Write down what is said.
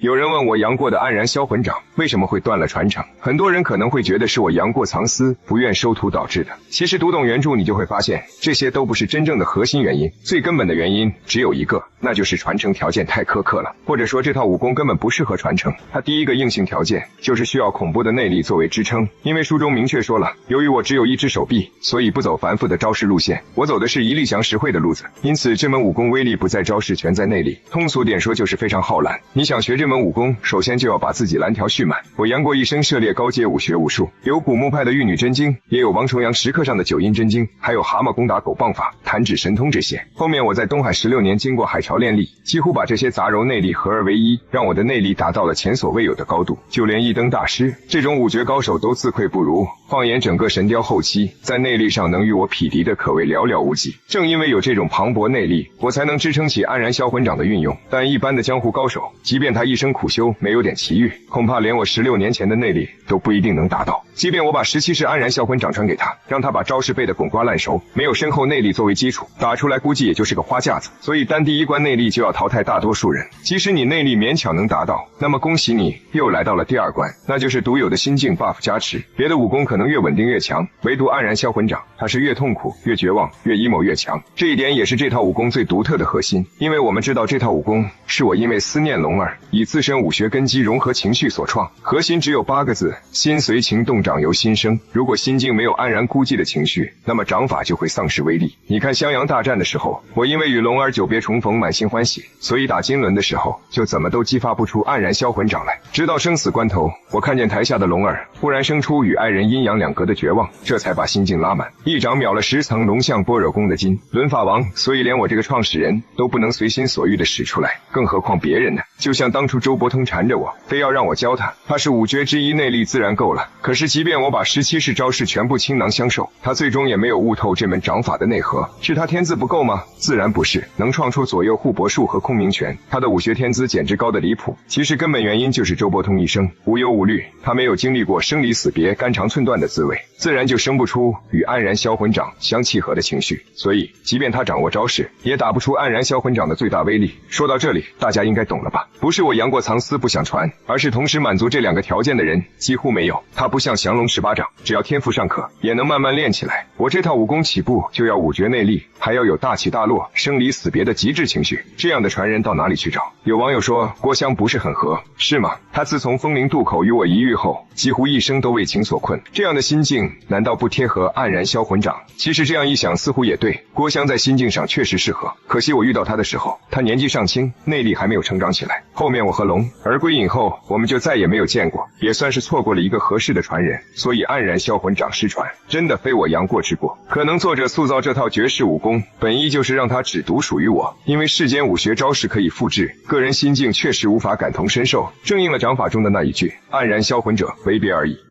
有人问我杨过的黯然销魂掌为什么会断了传承，很多人可能会觉得是我杨过藏私不愿收徒导致的。其实读懂原著你就会发现，这些都不是真正的核心原因，最根本的原因只有一个，那就是传承条件太苛刻了，或者说这套武功根本不适合传承。它第一个硬性条件就是需要恐怖的内力作为支撑，因为书中明确说了，由于我只有一只手臂，所以不走繁复的招式路线，我走的是一力降实惠的路子，因此这门武功威力不在招式，全在内力。通俗点说就是非常耗懒。你想学这门武功，首先就要把自己蓝条蓄满。我杨过一生涉猎高阶武学武术，有古墓派的玉女真经，也有王重阳石刻上的九阴真经，还有蛤蟆攻打狗棒法、弹指神通这些。后面我在东海16年经过海潮练力，几乎把这些杂糅内力合而为一，让我的内力达到了前所未有的高度，就连一灯大师这种武绝高手都自愧不如。放眼整个神雕后期，在内力上能与我匹敌的可谓寥寥无几。正因为有这种磅礴内力，我才能支撑起黯然销魂掌的运用。但一般的江湖高手，即便他一生苦修，没有点奇遇，恐怕连我16年前的内力都不一定能达到。即便我把17式黯然销魂掌传给他，让他把招式背得滚瓜烂熟，没有深厚内力作为基础，打出来估计也就是个花架子。所以单第一关内力就要淘汰大多数人。即使你内力勉强能达到，那么恭喜你又来到了第二关，那就是独有的心境 buff 加持。别的武功可能越稳定越强，唯独黯然销魂掌，它是越痛苦越绝望越 emo 越强。这一点也是这套武功最独特的核心，因为我们知道这套武功是我因为思念龙儿，以自身武学根基融合情绪所创，核心只有8个字：心随情动，掌由心生。如果心境没有黯然孤寂的情绪，那么掌法就会丧失威力。你看襄阳大战的时候，我因为与龙儿久别重逢满心欢喜，所以打金轮的时候就怎么都激发不出黯然销魂掌来。直到生死关头，我看见台下的龙儿忽然生出与爱人阴阳两隔的绝望，这才把心境拉满，一掌秒了10层龙象般若功的金轮法王。所以连我这个创始人都不能随心所欲的使出来，更何况别人呢？就像当初周伯通缠着我，非要让我教他是五绝之一，内力自然够了。可是即便我把17式招式全部倾囊相授，他最终也没有悟透这门掌法的内核。是他天资不够吗？自然不是，能创出左右护搏术和空明拳，他的武学天资简直高得离谱。其实根本原因就是周伯通一生无忧无虑，他没有经历过生离死别、肝肠寸断的滋味，自然就生不出与黯然销魂掌相契合的情绪。所以即便他掌握招式，也打不出黯然销魂掌的最大威力。说到这里，大家应该懂了吧？不是我杨过藏私不想传，而是同时满足这2个条件的人几乎没有。他不像降龙18掌，只要天赋尚可，也能慢慢练起来。我这套武功起步就要五绝内力，还要有大起大落、生离死别的极致情绪，这样的传人到哪里去找？有网友说郭襄不是很合，是吗？他自从风陵渡口与我一遇后，几乎一生都为情所困，这样的心境难道不贴合黯然销魂掌？其实这样一想似乎也对，郭襄在心境上确实适合，可惜我遇到他的时候，他年纪尚轻，内力还没有成长起来。后面我和龙儿归隐后，我们就再也没有见过，也算是错过了一个合适的传人。所以黯然销魂掌失传，真的非我杨过之过。可能作者塑造这套绝世武功，本意就是让它只独属于我，因为世间武学招式可以复制，个人心境确实无法感同身受，正应了掌法中的那一句：黯然销魂者，唯别而已。